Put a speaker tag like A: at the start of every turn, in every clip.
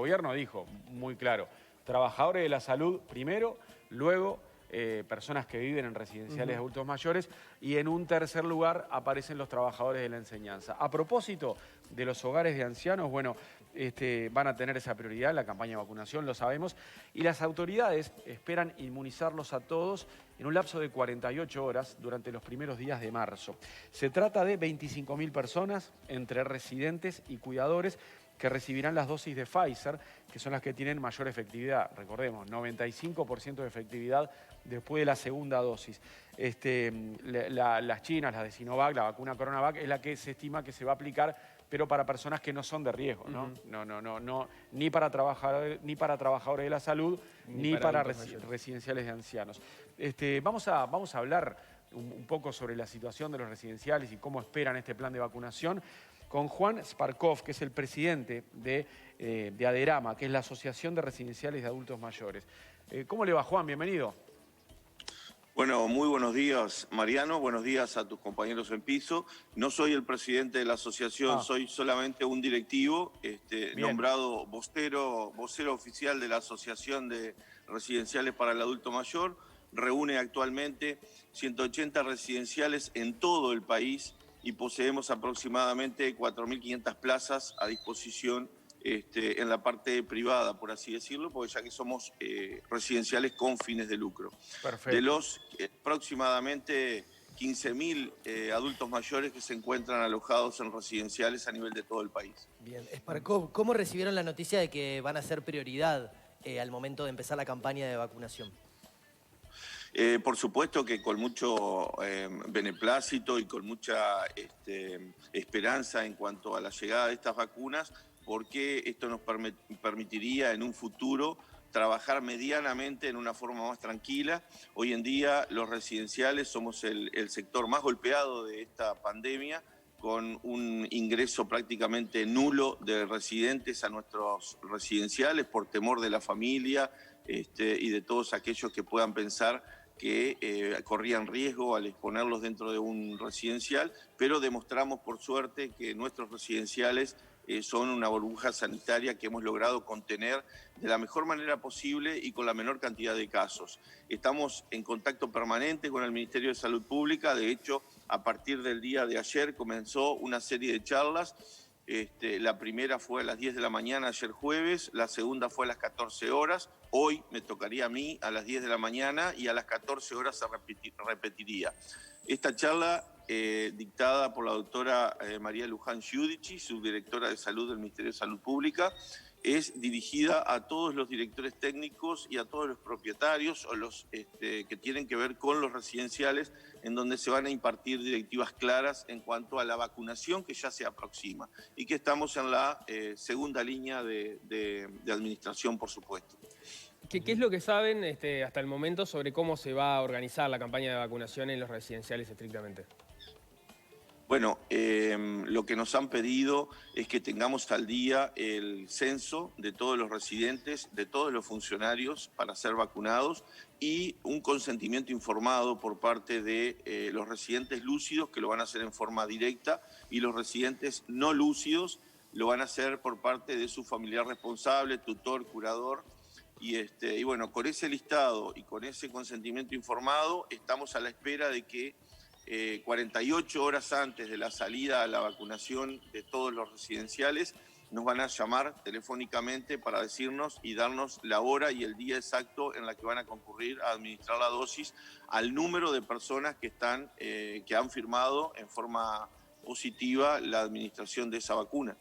A: gobierno dijo muy claro, trabajadores de la salud primero, luego personas que viven en residenciales de adultos mayores y en un tercer lugar aparecen los trabajadores de la enseñanza. A propósito de los hogares de ancianos, bueno, van a tener esa prioridad en la campaña de vacunación, lo sabemos, y las autoridades esperan inmunizarlos a todos en un lapso de 48 horas durante los primeros días de marzo. Se trata de 25.000 personas entre residentes y cuidadores que recibirán las dosis de Pfizer, que son las que tienen mayor efectividad. Recordemos, 95% de efectividad después de la segunda dosis. Las chinas, las de Sinovac, la vacuna Coronavac, es la que se estima que se va a aplicar, pero para personas que no son de riesgo, ¿no? No, ni para trabajadores de la salud, ni para residenciales de ancianos. Vamos a hablar un poco sobre la situación de los residenciales y cómo esperan este plan de vacunación con Juan Sparkov, que es el presidente de ADERAMA, que es la Asociación de Residenciales de Adultos Mayores. ¿Cómo le va, Juan? Bienvenido.
B: Bueno, muy buenos días, Mariano. Buenos días a tus compañeros en piso. No soy el presidente de la asociación, soy solamente un directivo nombrado vocero oficial de la Asociación de Residenciales para el Adulto Mayor. Reúne actualmente 180 residenciales en todo el país y poseemos aproximadamente 4.500 plazas a disposición en la parte privada, por así decirlo, porque ya que somos residenciales con fines de lucro.
A: Perfecto.
B: De los aproximadamente 15.000 adultos mayores que se encuentran alojados en residenciales a nivel de todo el país.
C: Bien, Sparkov, ¿cómo recibieron la noticia de que van a ser prioridad al momento de empezar la campaña de vacunación?
B: Por supuesto que con mucho beneplácito y con mucha esperanza en cuanto a la llegada de estas vacunas, porque esto nos permitiría en un futuro trabajar medianamente en una forma más tranquila. Hoy en día los residenciales somos el sector más golpeado de esta pandemia, con un ingreso prácticamente nulo de residentes a nuestros residenciales por temor de la familia y de todos aquellos que puedan pensar que corrían riesgo al exponerlos dentro de un residencial, pero demostramos por suerte que nuestros residenciales son una burbuja sanitaria que hemos logrado contener de la mejor manera posible y con la menor cantidad de casos. Estamos en contacto permanente con el Ministerio de Salud Pública. De hecho, a partir del día de ayer comenzó una serie de charlas. La primera fue a las 10 de la mañana ayer jueves, la segunda fue a las 14 horas, hoy me tocaría a mí a las 10 de la mañana y a las 14 horas se repetiría. Esta charla, dictada por la doctora María Luján Giudici, subdirectora de Salud del Ministerio de Salud Pública, es dirigida a todos los directores técnicos y a todos los propietarios o los que tienen que ver con los residenciales, en donde se van a impartir directivas claras en cuanto a la vacunación que ya se aproxima y que estamos en la segunda línea de administración, por supuesto.
D: ¿Qué es lo que saben hasta el momento sobre cómo se va a organizar la campaña de vacunación en los residenciales estrictamente?
B: Bueno, lo que nos han pedido es que tengamos al día el censo de todos los residentes, de todos los funcionarios para ser vacunados y un consentimiento informado por parte de los residentes lúcidos, que lo van a hacer en forma directa, y los residentes no lúcidos lo van a hacer por parte de su familiar responsable, tutor, curador. Y bueno, con ese listado y con ese consentimiento informado estamos a la espera de que 48 horas antes de la salida a la vacunación de todos los residenciales nos van a llamar telefónicamente para decirnos y darnos la hora y el día exacto en la que van a concurrir a administrar la dosis al número de personas que han firmado en forma positiva la administración de esa vacuna.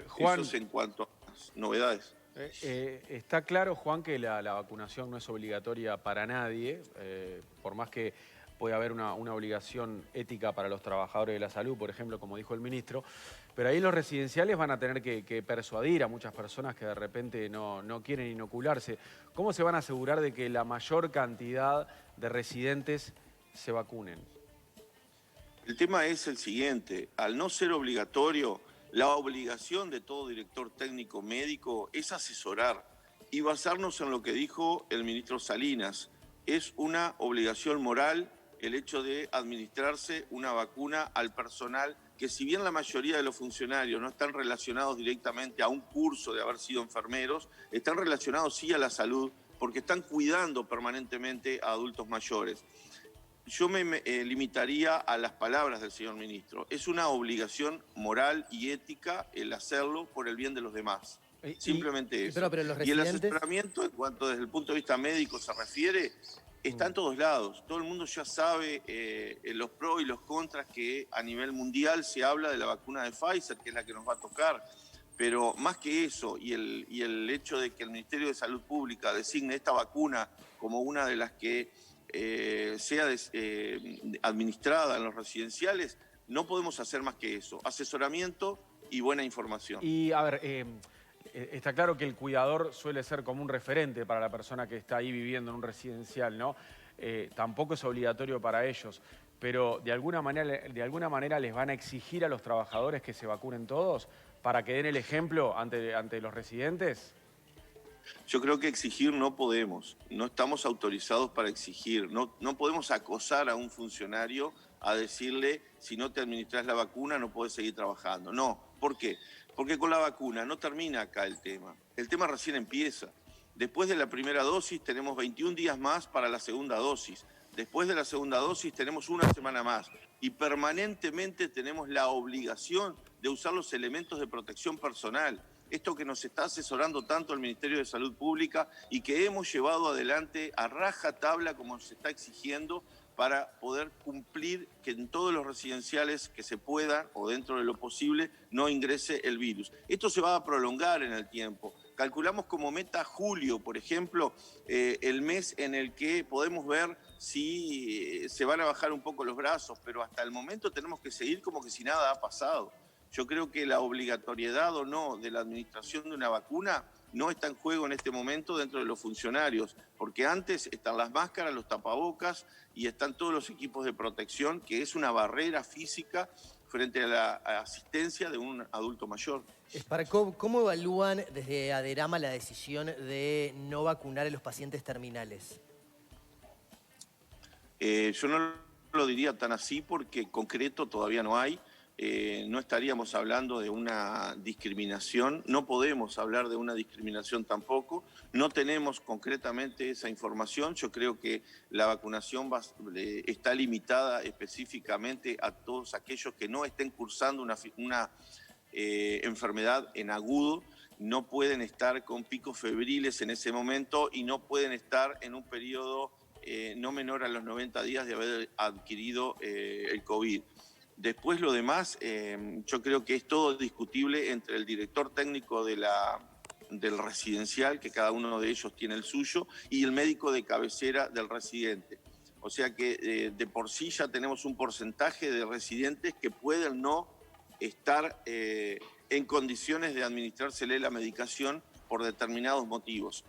A: Juan,
B: eso es en cuanto a las novedades.
A: Está claro, Juan, que la vacunación no es obligatoria para nadie, por más que puede haber una obligación ética para los trabajadores de la salud, por ejemplo, como dijo el ministro, pero ahí los residenciales van a tener que persuadir a muchas personas que de repente no quieren inocularse. ¿Cómo se van a asegurar de que la mayor cantidad de residentes se vacunen?
B: El tema es el siguiente: al no ser obligatorio, la obligación de todo director técnico médico es asesorar y basarnos en lo que dijo el ministro Salinas. Es una obligación moral el hecho de administrarse una vacuna al personal que si bien la mayoría de los funcionarios no están relacionados directamente a un curso de haber sido enfermeros, están relacionados sí a la salud, porque están cuidando permanentemente a adultos mayores. Yo me limitaría a las palabras del señor ministro. Es una obligación moral y ética el hacerlo por el bien de los demás. Simplemente eso.
C: Pero los
B: Y el
C: residentes...
B: asesoramiento, en cuanto desde el punto de vista médico se refiere, está en todos lados. Todo el mundo ya sabe los pros y los contras que a nivel mundial se habla de la vacuna de Pfizer, que es la que nos va a tocar. Pero más que eso, y el hecho de que el Ministerio de Salud Pública designe esta vacuna como una de las que sea administrada en los residenciales, no podemos hacer más que eso. Asesoramiento y buena información.
A: Y a ver, está claro que el cuidador suele ser como un referente para la persona que está ahí viviendo en un residencial, ¿no? Tampoco es obligatorio para ellos, pero de alguna manera les van a exigir a los trabajadores que se vacunen todos para que den el ejemplo ante los residentes.
B: Yo creo que exigir no podemos, no estamos autorizados para exigir, no podemos acosar a un funcionario a decirle si no te administras la vacuna no puedes seguir trabajando. No, ¿por qué? Porque con la vacuna no termina acá el tema recién empieza. Después de la primera dosis tenemos 21 días más para la segunda dosis, después de la segunda dosis tenemos una semana más y permanentemente tenemos la obligación de usar los elementos de protección personal. Esto que nos está asesorando tanto el Ministerio de Salud Pública y que hemos llevado adelante a rajatabla como se está exigiendo para poder cumplir que en todos los residenciales que se pueda o dentro de lo posible no ingrese el virus. Esto se va a prolongar en el tiempo. Calculamos como meta julio, por ejemplo, el mes en el que podemos ver si se van a bajar un poco los brazos, pero hasta el momento tenemos que seguir como que si nada ha pasado. Yo creo que la obligatoriedad o no de la administración de una vacuna no está en juego en este momento dentro de los funcionarios, porque antes están las máscaras, los tapabocas y están todos los equipos de protección, que es una barrera física frente a la asistencia de un adulto mayor.
C: Sparkov, ¿cómo evalúan desde Aderama la decisión de no vacunar a los pacientes terminales?
B: Yo no lo diría tan así porque concreto todavía no hay. No estaríamos hablando de una discriminación, no podemos hablar de una discriminación tampoco, no tenemos concretamente esa información. Yo creo que la vacunación está limitada específicamente a todos aquellos que no estén cursando una enfermedad en agudo, no pueden estar con picos febriles en ese momento y no pueden estar en un periodo no menor a los 90 días de haber adquirido el COVID. Después lo demás, yo creo que es todo discutible entre el director técnico del residencial, que cada uno de ellos tiene el suyo, y el médico de cabecera del residente. O sea que de por sí ya tenemos un porcentaje de residentes que pueden no estar en condiciones de administrársele la medicación por determinados motivos.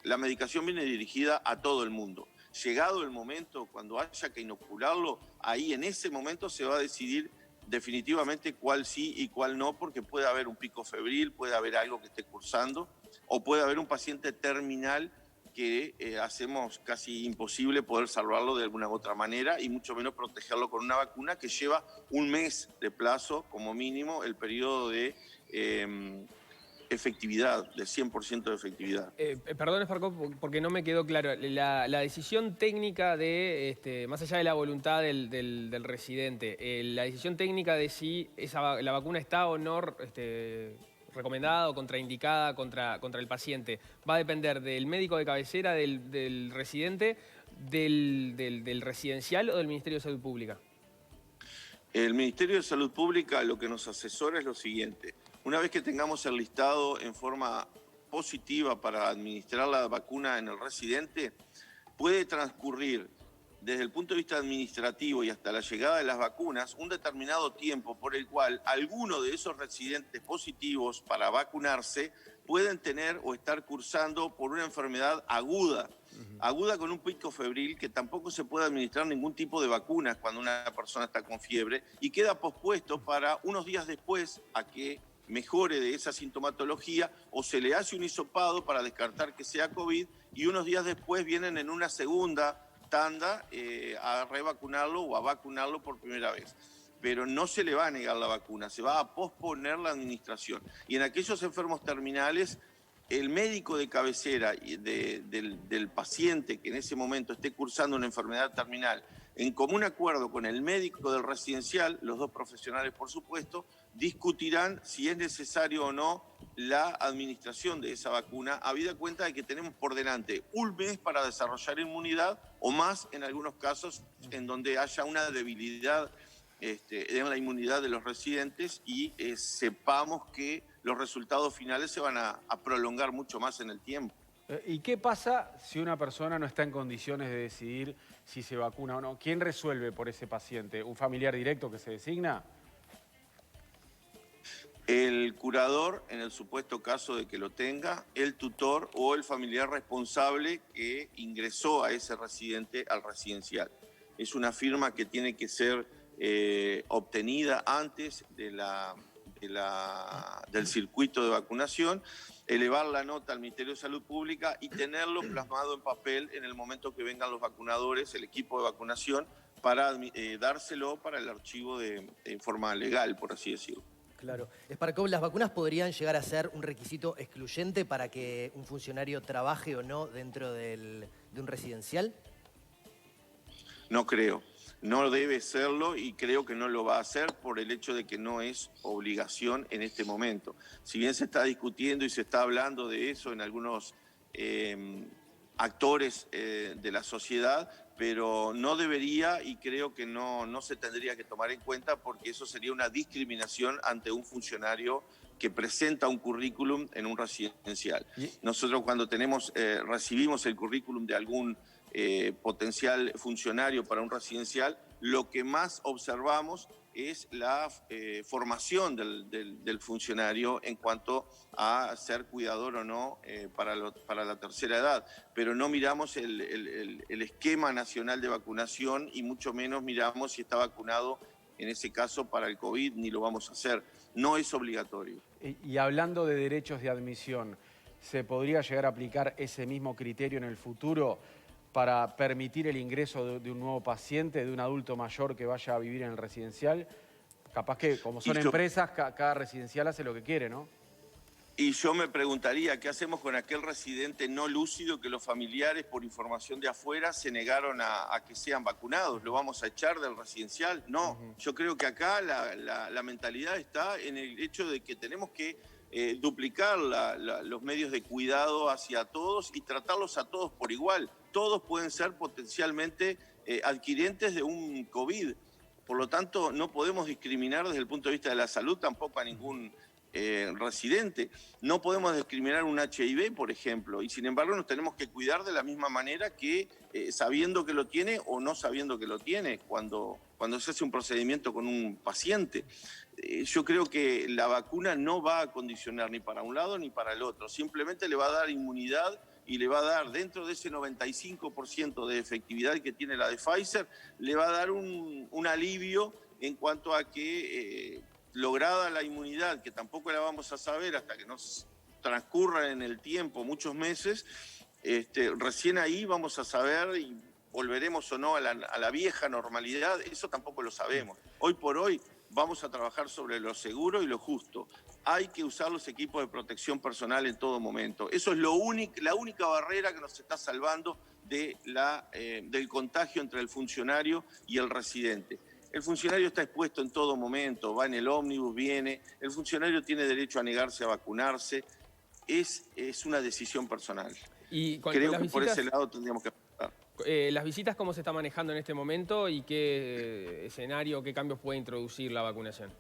B: La medicación viene dirigida a todo el mundo. Llegado el momento, cuando haya que inocularlo, ahí en ese momento se va a decidir definitivamente cuál sí y cuál no, porque puede haber un pico febril, puede haber algo que esté cursando, o puede haber un paciente terminal que hacemos casi imposible poder salvarlo de alguna u otra manera y mucho menos protegerlo con una vacuna que lleva un mes de plazo como mínimo el periodo de efectividad, de 100% de efectividad.
D: Perdón, Sparkov, porque no me quedó claro. La decisión técnica de, más allá de la voluntad del residente, la decisión técnica de si la vacuna está o no recomendada o contraindicada contra el paciente, va a depender del médico de cabecera, del residente, del residencial o del Ministerio de Salud Pública.
B: El Ministerio de Salud Pública lo que nos asesora es lo siguiente. Una vez que tengamos el listado en forma positiva para administrar la vacuna en el residente, puede transcurrir desde el punto de vista administrativo y hasta la llegada de las vacunas un determinado tiempo por el cual alguno de esos residentes positivos para vacunarse pueden tener o estar cursando por una enfermedad aguda. Aguda con un pico febril que tampoco se puede administrar ningún tipo de vacunas cuando una persona está con fiebre y queda pospuesto para unos días después a que mejore de esa sintomatología o se le hace un hisopado para descartar que sea COVID y unos días después vienen en una segunda tanda a revacunarlo o a vacunarlo por primera vez. pero no se le va a negar la vacuna, se va a posponer la administración. Y en aquellos enfermos terminales, el médico de cabecera del paciente que en ese momento esté cursando una enfermedad terminal, en común acuerdo con el médico del residencial, los dos profesionales por supuesto, discutirán si es necesario o no la administración de esa vacuna, habida cuenta de que tenemos por delante un mes para desarrollar inmunidad o más en algunos casos en donde haya una debilidad en la inmunidad de los residentes y sepamos que los resultados finales se van a prolongar mucho más en el tiempo.
A: ¿Y qué pasa si una persona no está en condiciones de decidir si se vacuna o no? ¿Quién resuelve por ese paciente? ¿Un familiar directo que se designa?
B: El curador, en el supuesto caso de que lo tenga, el tutor o el familiar responsable que ingresó a ese residente al residencial. Es una firma que tiene que ser obtenida antes del circuito de vacunación, elevar la nota al Ministerio de Salud Pública y tenerlo plasmado en papel en el momento que vengan los vacunadores, el equipo de vacunación, para dárselo para el archivo de forma legal, por así decirlo.
C: Claro. Sparkov, ¿las vacunas podrían llegar a ser un requisito excluyente para que un funcionario trabaje o no dentro de un residencial?
B: No creo. No debe serlo y creo que no lo va a hacer por el hecho de que no es obligación en este momento. Si bien se está discutiendo y se está hablando de eso en algunos actores de la sociedad, pero no debería y creo que no se tendría que tomar en cuenta porque eso sería una discriminación ante un funcionario que presenta un currículum en un residencial. Nosotros cuando recibimos el currículum de algún potencial funcionario para un residencial, lo que más observamos es la formación del funcionario en cuanto a ser cuidador o no para la tercera edad, pero no miramos el esquema nacional de vacunación y mucho menos miramos si está vacunado en ese caso para el COVID, ni lo vamos a hacer. No es obligatorio.
A: Y hablando de derechos de admisión, ¿se podría llegar a aplicar ese mismo criterio en el futuro para permitir el ingreso de un nuevo paciente, de un adulto mayor que vaya a vivir en el residencial? Capaz que, como son empresas, cada residencial hace lo que quiere, ¿no?
B: Y yo me preguntaría, ¿qué hacemos con aquel residente no lúcido que los familiares, por información de afuera, se negaron a que sean vacunados? ¿Lo vamos a echar del residencial? No, yo creo que acá la mentalidad está en el hecho de que tenemos que duplicar los medios de cuidado hacia todos y tratarlos a todos por igual. Todos pueden ser potencialmente adquirientes de un COVID. Por lo tanto, no podemos discriminar desde el punto de vista de la salud tampoco a ningún residente. No podemos discriminar un HIV, por ejemplo, y sin embargo nos tenemos que cuidar de la misma manera que sabiendo que lo tiene o no sabiendo que lo tiene cuando se hace un procedimiento con un paciente. Yo creo que la vacuna no va a condicionar ni para un lado ni para el otro, simplemente le va a dar inmunidad y le va a dar, dentro de ese 95% de efectividad que tiene la de Pfizer, le va a dar un alivio en cuanto a que lograda la inmunidad, que tampoco la vamos a saber hasta que nos transcurra en el tiempo muchos meses, recién ahí vamos a saber y volveremos o no a la vieja normalidad, eso tampoco lo sabemos. Hoy por hoy vamos a trabajar sobre lo seguro y lo justo. Hay que usar los equipos de protección personal en todo momento. Eso es la única barrera que nos está salvando del contagio entre el funcionario y el residente. El funcionario está expuesto en todo momento, va en el ómnibus, viene. El funcionario tiene derecho a negarse a vacunarse. Es una decisión personal.
D: Y
B: creo que por ese lado tendríamos que apuntar.
D: ¿Las visitas cómo se está manejando en este momento y qué escenario, qué cambios puede introducir la vacunación?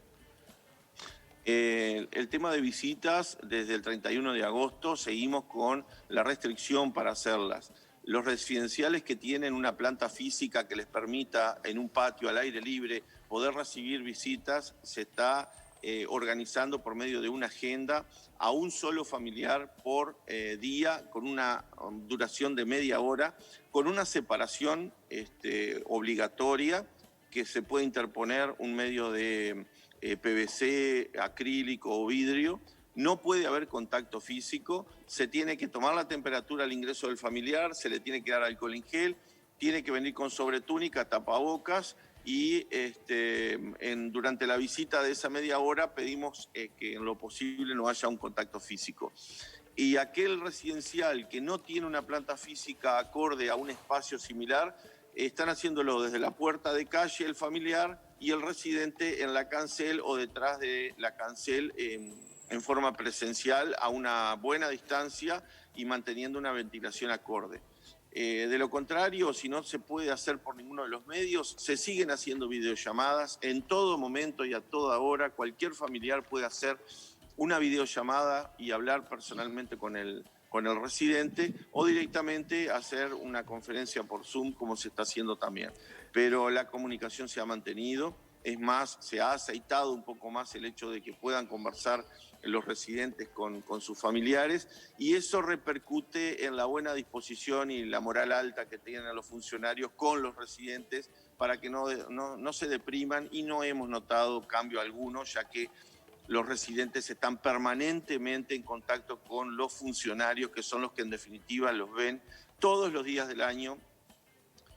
B: El tema de visitas, desde el 31 de agosto seguimos con la restricción para hacerlas. Los residenciales que tienen una planta física que les permita en un patio al aire libre poder recibir visitas, se está organizando por medio de una agenda a un solo familiar por día con una duración de media hora, con una separación obligatoria que se puede interponer un medio de PVC, acrílico o vidrio. No puede haber contacto físico, se tiene que tomar la temperatura al ingreso del familiar, se le tiene que dar alcohol en gel, tiene que venir con sobretúnica, tapabocas y durante la visita de esa media hora pedimos que en lo posible no haya un contacto físico. Y aquel residencial que no tiene una planta física acorde a un espacio similar, están haciéndolo desde la puerta de calle el familiar y el residente en la cancel o detrás de la cancel en forma presencial a una buena distancia y manteniendo una ventilación acorde. De lo contrario, si no se puede hacer por ninguno de los medios, se siguen haciendo videollamadas en todo momento y a toda hora. Cualquier familiar puede hacer una videollamada y hablar personalmente con el residente o directamente hacer una conferencia por Zoom como se está haciendo también. Pero la comunicación se ha mantenido, es más, se ha aceitado un poco más el hecho de que puedan conversar los residentes con sus familiares y eso repercute en la buena disposición y la moral alta que tienen los funcionarios con los residentes para que no se depriman y no hemos notado cambio alguno, ya que los residentes están permanentemente en contacto con los funcionarios, que son los que en definitiva los ven todos los días del año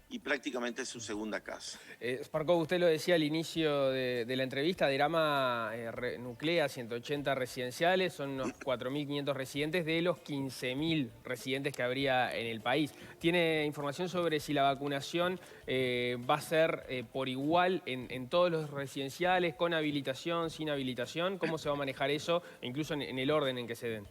B: y prácticamente es su segunda casa.
D: Sparkov, usted lo decía al inicio de la entrevista, Derama nuclea 180 residenciales, son unos 4.500 residentes de los 15.000 residentes que habría en el país. ¿Tiene información sobre si la vacunación va a ser por igual en todos los residenciales, con habilitación, sin habilitación? ¿Cómo se va a manejar eso, incluso en el orden en que se den?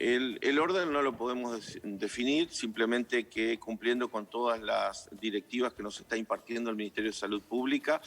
B: El orden no lo podemos definir, simplemente que cumpliendo con todas las directivas que nos está impartiendo el Ministerio de Salud Pública,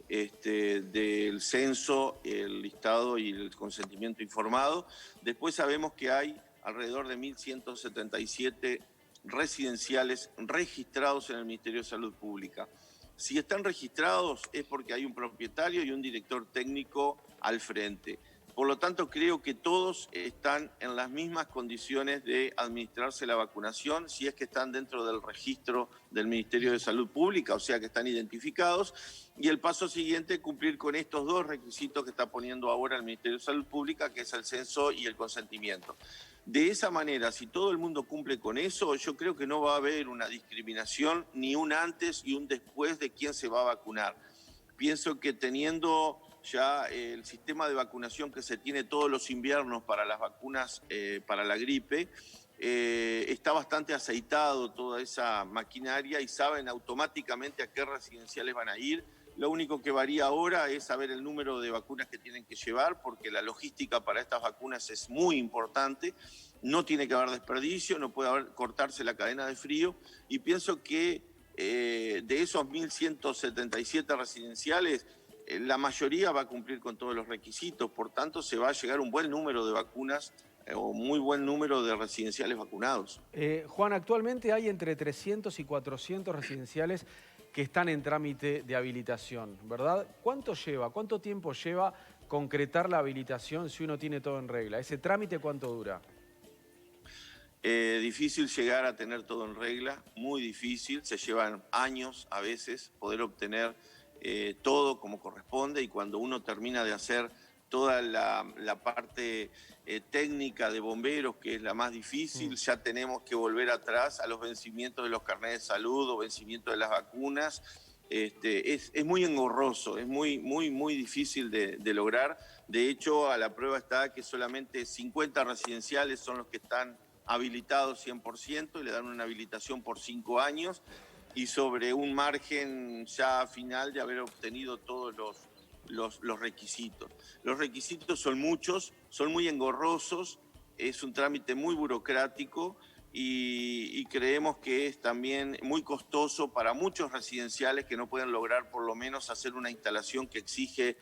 B: del censo, el listado y el consentimiento informado. Después sabemos que hay alrededor de 1.177 residenciales registrados en el Ministerio de Salud Pública. Si están registrados es porque hay un propietario y un director técnico al frente. Por lo tanto, creo que todos están en las mismas condiciones de administrarse la vacunación, si es que están dentro del registro del Ministerio de Salud Pública, o sea que están identificados. Y el paso siguiente, cumplir con estos dos requisitos que está poniendo ahora el Ministerio de Salud Pública, que es el censo y el consentimiento. De esa manera, si todo el mundo cumple con eso, yo creo que no va a haber una discriminación, ni un antes y un después de quién se va a vacunar. Pienso que teniendo ya el sistema de vacunación que se tiene todos los inviernos para las vacunas para la gripe, está bastante aceitado toda esa maquinaria y saben automáticamente a qué residenciales van a ir. Lo único que varía ahora es saber el número de vacunas que tienen que llevar, porque la logística para estas vacunas es muy importante. No tiene que haber desperdicio, no puede cortarse la cadena de frío. Y pienso que de esos 1.177 residenciales, la mayoría va a cumplir con todos los requisitos, por tanto se va a llegar a un buen número de vacunas o muy buen número de residenciales vacunados.
A: Juan, actualmente hay entre 300 y 400 residenciales que están en trámite de habilitación, ¿verdad? ¿Cuánto tiempo lleva concretar la habilitación si uno tiene todo en regla? ¿Ese trámite cuánto dura?
B: Difícil llegar a tener todo en regla, muy difícil, se llevan años a veces poder obtener todo como corresponde y cuando uno termina de hacer toda la parte técnica de bomberos, que es la más difícil, ya tenemos que volver atrás a los vencimientos de los carnets de salud o vencimientos de las vacunas. Es muy engorroso, es muy difícil de lograr. De hecho, a la prueba está que solamente 50 residenciales son los que están habilitados 100% y le dan una habilitación por 5 años y sobre un margen ya final de haber obtenido todos los requisitos. Los requisitos son muchos, son muy engorrosos, es un trámite muy burocrático y creemos que es también muy costoso para muchos residenciales que no pueden lograr por lo menos hacer una instalación que exige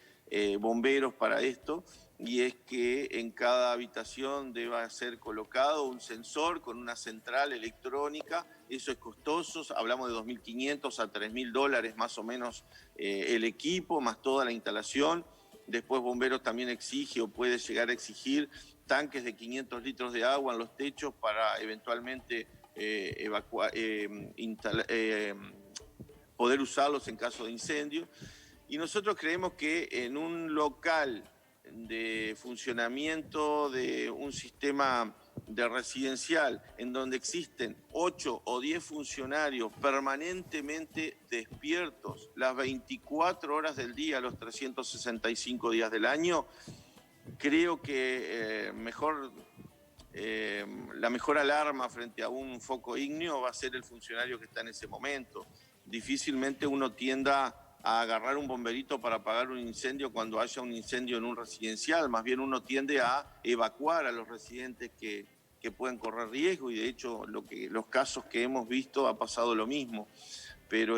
B: bomberos para esto, y es que en cada habitación deba ser colocado un sensor con una central electrónica. Eso es costoso, hablamos de $2.500 a $3.000 más o menos el equipo, más toda la instalación. Después Bomberos también exige o puede llegar a exigir tanques de 500 litros de agua en los techos para eventualmente poder usarlos en caso de incendio. Y nosotros creemos que en un local de funcionamiento de un sistema de residencial en donde existen 8 o 10 funcionarios permanentemente despiertos las 24 horas del día, los 365 días del año, creo que la mejor alarma frente a un foco ígneo va a ser el funcionario que está en ese momento. Difícilmente uno tienda a agarrar un bomberito para apagar un incendio cuando haya un incendio en un residencial, más bien uno tiende a evacuar a los residentes que pueden correr riesgo, y de hecho los casos que hemos visto ha pasado lo mismo. Pero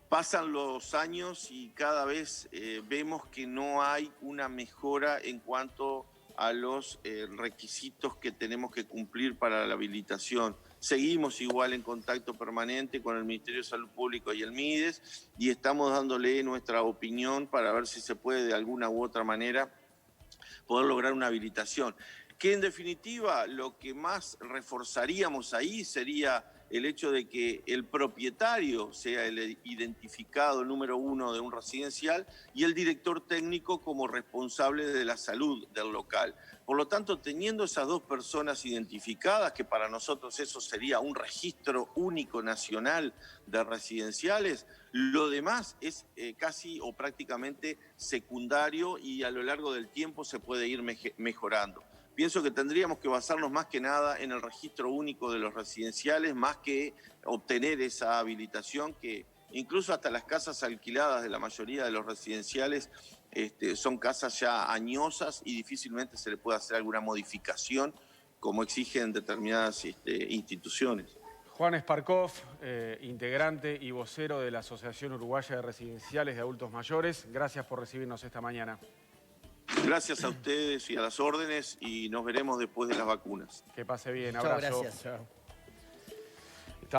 B: pasan los años y cada vez vemos que no hay una mejora en cuanto a los requisitos que tenemos que cumplir para la habilitación. Seguimos igual en contacto permanente con el Ministerio de Salud Pública y el MIDES, y estamos dándole nuestra opinión para ver si se puede de alguna u otra manera poder lograr una habilitación. Que en definitiva lo que más reforzaríamos ahí sería el hecho de que el propietario sea el identificado número 1 de un residencial y el director técnico como responsable de la salud del local. Por lo tanto, teniendo esas dos personas identificadas, que para nosotros eso sería un registro único nacional de residenciales, lo demás es casi o prácticamente secundario y a lo largo del tiempo se puede ir mejorando. Pienso que tendríamos que basarnos más que nada en el registro único de los residenciales, más que obtener esa habilitación, que incluso hasta las casas alquiladas de la mayoría de los residenciales son casas ya añosas y difícilmente se le puede hacer alguna modificación como exigen determinadas instituciones.
A: Juan Esparkov, integrante y vocero de la Asociación Uruguaya de Residenciales de Adultos Mayores, gracias por recibirnos esta mañana.
B: Gracias a ustedes y a las órdenes, y nos veremos después de las vacunas.
A: Que pase bien,
C: Chao,
A: abrazo.
C: gracias.
D: Chao.